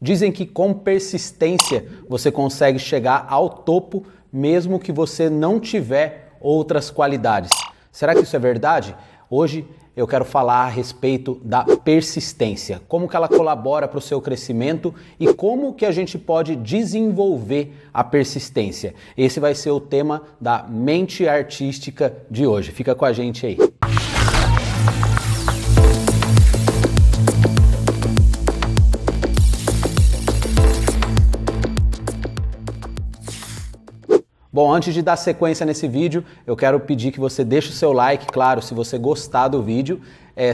Dizem que com persistência você consegue chegar ao topo mesmo que você não tiver outras qualidades. Será que isso é verdade? Hoje eu quero falar a respeito da persistência, como que ela colabora para o seu crescimento e como que a gente pode desenvolver a persistência. Esse vai ser o tema da mente artística de hoje. Fica com a gente aí. Bom, antes de dar sequência nesse vídeo, eu quero pedir que você deixe o seu like, claro, se você gostar do vídeo,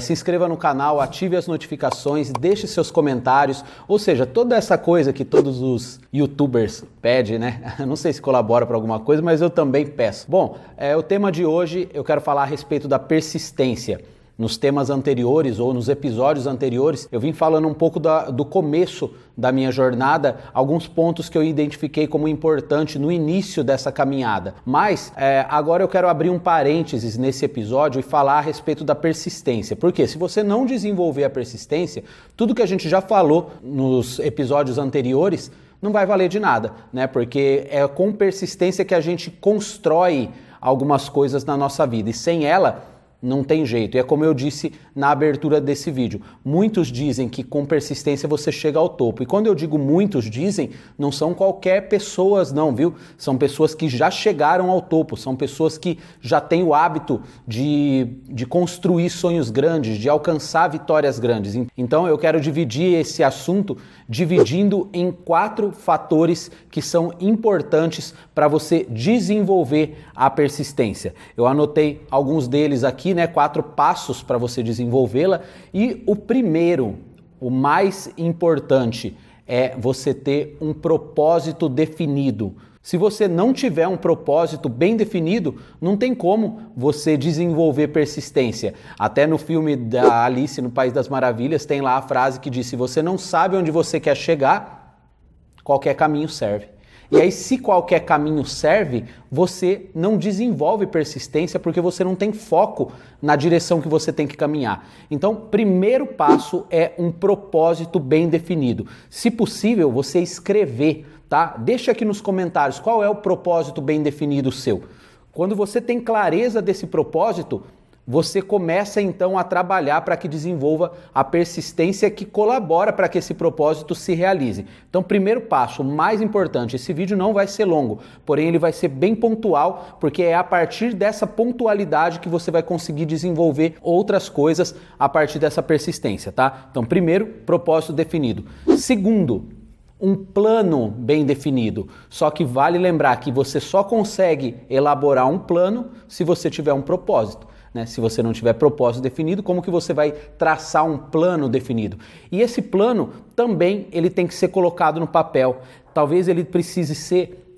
se inscreva no canal, ative as notificações, deixe seus comentários, ou seja, toda essa coisa que todos os youtubers pedem, né? Eu não sei se colabora para alguma coisa, mas eu também peço. Bom, o tema de hoje eu quero falar a respeito da persistência. Nos temas anteriores ou nos episódios anteriores, eu vim falando um pouco do começo da minha jornada, alguns pontos que eu identifiquei como importante no início dessa caminhada. Mas agora eu quero abrir um parênteses nesse episódio e falar a respeito da persistência. Porque se você não desenvolver a persistência, tudo que a gente já falou nos episódios anteriores não vai valer de nada, né? Porque é com persistência que a gente constrói algumas coisas na nossa vida e sem ela não tem jeito. E é como eu disse na abertura desse vídeo. Muitos dizem que com persistência você chega ao topo. E quando eu digo muitos dizem, não são qualquer pessoas não, viu? São pessoas que já chegaram ao topo. São pessoas que já têm o hábito de construir sonhos grandes, de alcançar vitórias grandes. Então eu quero dividir esse assunto dividindo em 4 fatores que são importantes para você desenvolver a persistência. Eu anotei alguns deles aqui, né? 4 passos para você desenvolvê-la. E o primeiro, o mais importante, é você ter um propósito definido. Se você não tiver um propósito bem definido, não tem como você desenvolver persistência. Até no filme da Alice no País das Maravilhas tem lá a frase que diz: se você não sabe onde você quer chegar, qualquer caminho serve. E aí, se qualquer caminho serve, você não desenvolve persistência porque você não tem foco na direção que você tem que caminhar. Então, primeiro passo é um propósito bem definido. Se possível, você escrever, tá? Deixa aqui nos comentários qual é o propósito bem definido seu. Quando você tem clareza desse propósito, você começa então a trabalhar para que desenvolva a persistência que colabora para que esse propósito se realize. Então, primeiro passo, o mais importante, esse vídeo não vai ser longo, porém ele vai ser bem pontual, porque é a partir dessa pontualidade que você vai conseguir desenvolver outras coisas a partir dessa persistência, tá? Então, primeiro, propósito definido. Segundo, um plano bem definido. Só que vale lembrar que você só consegue elaborar um plano se você tiver um propósito. Se você não tiver propósito definido, como que você vai traçar um plano definido? E esse plano também ele tem que ser colocado no papel. Talvez ele precise ser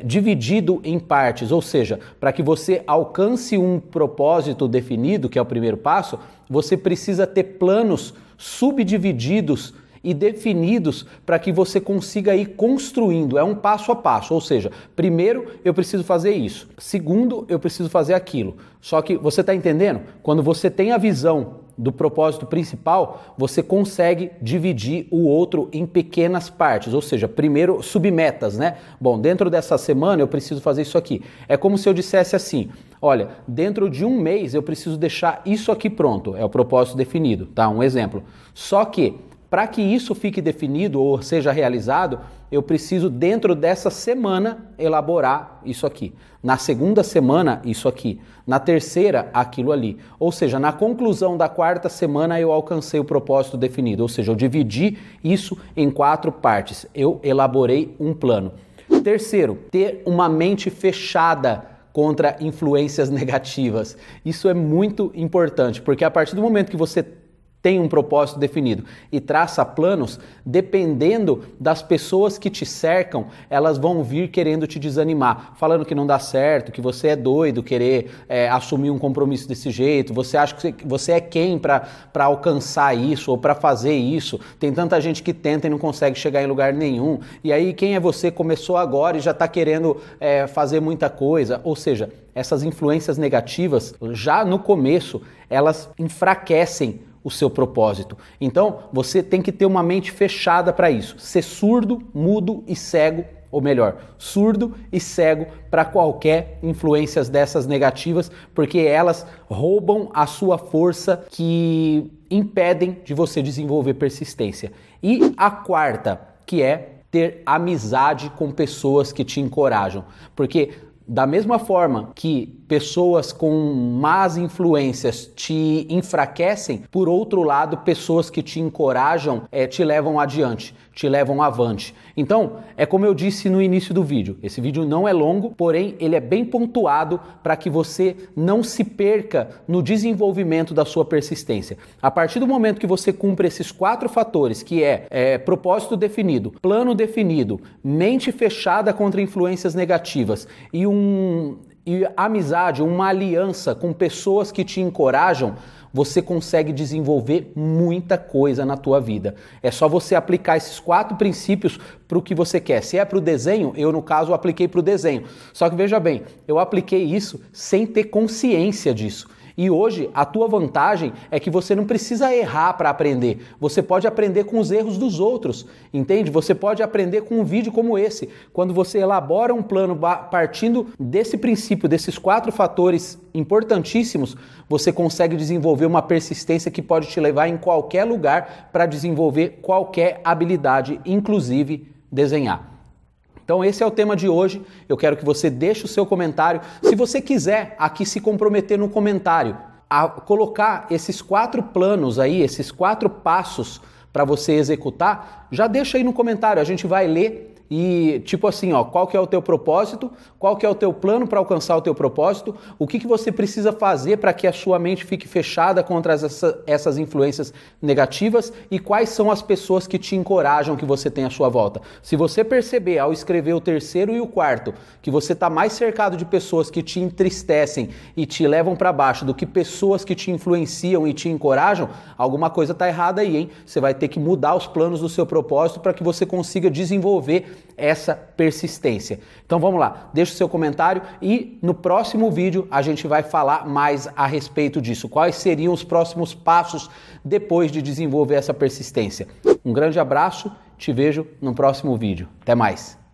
dividido em partes, ou seja, para que você alcance um propósito definido, que é o primeiro passo, você precisa ter planos subdivididos e definidos para que você consiga ir construindo. É um passo a passo, ou seja, primeiro eu preciso fazer isso, segundo eu preciso fazer aquilo. Só que você está entendendo? Quando você tem a visão do propósito principal, você consegue dividir o outro em pequenas partes, ou seja, primeiro submetas, né? Bom, dentro dessa semana eu preciso fazer isso aqui. É como se eu dissesse assim: olha, dentro de um mês eu preciso deixar isso aqui pronto. É o propósito definido, tá? Um exemplo. Só que para que isso fique definido ou seja realizado, eu preciso dentro dessa semana elaborar isso aqui. Na segunda semana, isso aqui. Na terceira, aquilo ali. Ou seja, na conclusão da 4ª semana eu alcancei o propósito definido. Ou seja, eu dividi isso em 4 partes. Eu elaborei um plano. Terceiro, ter uma mente fechada contra influências negativas. Isso é muito importante, porque a partir do momento que você tem um propósito definido e traça planos, dependendo das pessoas que te cercam, elas vão vir querendo te desanimar, falando que não dá certo, que você é doido querer assumir um compromisso desse jeito, você acha que você é quem para alcançar isso ou para fazer isso, tem tanta gente que tenta e não consegue chegar em lugar nenhum, e aí quem é você, começou agora e já está querendo fazer muita coisa, ou seja, essas influências negativas, já no começo, elas enfraquecem o seu propósito. Então, você tem que ter uma mente fechada para isso. Ser surdo, mudo e cego, ou melhor, surdo e cego para qualquer influências dessas negativas, porque elas roubam a sua força, que impedem de você desenvolver persistência. E a quarta, que é ter amizade com pessoas que te encorajam, porque da mesma forma que pessoas com más influências te enfraquecem, por outro lado, pessoas que te encorajam te levam adiante, te levam avante. Então, é como eu disse no início do vídeo, esse vídeo não é longo, porém ele é bem pontuado para que você não se perca no desenvolvimento da sua persistência. A partir do momento que você cumpre esses 4 fatores, que é propósito definido, plano definido, mente fechada contra influências negativas e amizade, uma aliança com pessoas que te encorajam, você consegue desenvolver muita coisa na tua vida. É só você aplicar esses 4 princípios para o que você quer. Se é para o desenho, eu no caso apliquei para o desenho. Só que veja bem, eu apliquei isso sem ter consciência disso. E hoje a tua vantagem é que você não precisa errar para aprender. Você pode aprender com os erros dos outros, entende? Você pode aprender com um vídeo como esse. Quando você elabora um plano partindo desse princípio, desses 4 fatores importantíssimos, você consegue desenvolver uma persistência que pode te levar em qualquer lugar para desenvolver qualquer habilidade, inclusive desenhar. Então esse é o tema de hoje, eu quero que você deixe o seu comentário. Se você quiser aqui se comprometer no comentário a colocar esses 4 planos aí, esses 4 passos para você executar, já deixa aí no comentário, a gente vai ler. E tipo assim, ó, qual que é o teu propósito, qual que é o teu plano para alcançar o teu propósito, o que você precisa fazer para que a sua mente fique fechada contra essas influências negativas e quais são as pessoas que te encorajam que você tem à sua volta. Se você perceber ao escrever o 3º e o 4º que você está mais cercado de pessoas que te entristecem e te levam para baixo do que pessoas que te influenciam e te encorajam, alguma coisa está errada aí, hein? Você vai ter que mudar os planos do seu propósito para que você consiga desenvolver essa persistência. Então vamos lá, deixa o seu comentário e no próximo vídeo a gente vai falar mais a respeito disso. Quais seriam os próximos passos depois de desenvolver essa persistência? Um grande abraço, te vejo no próximo vídeo. Até mais!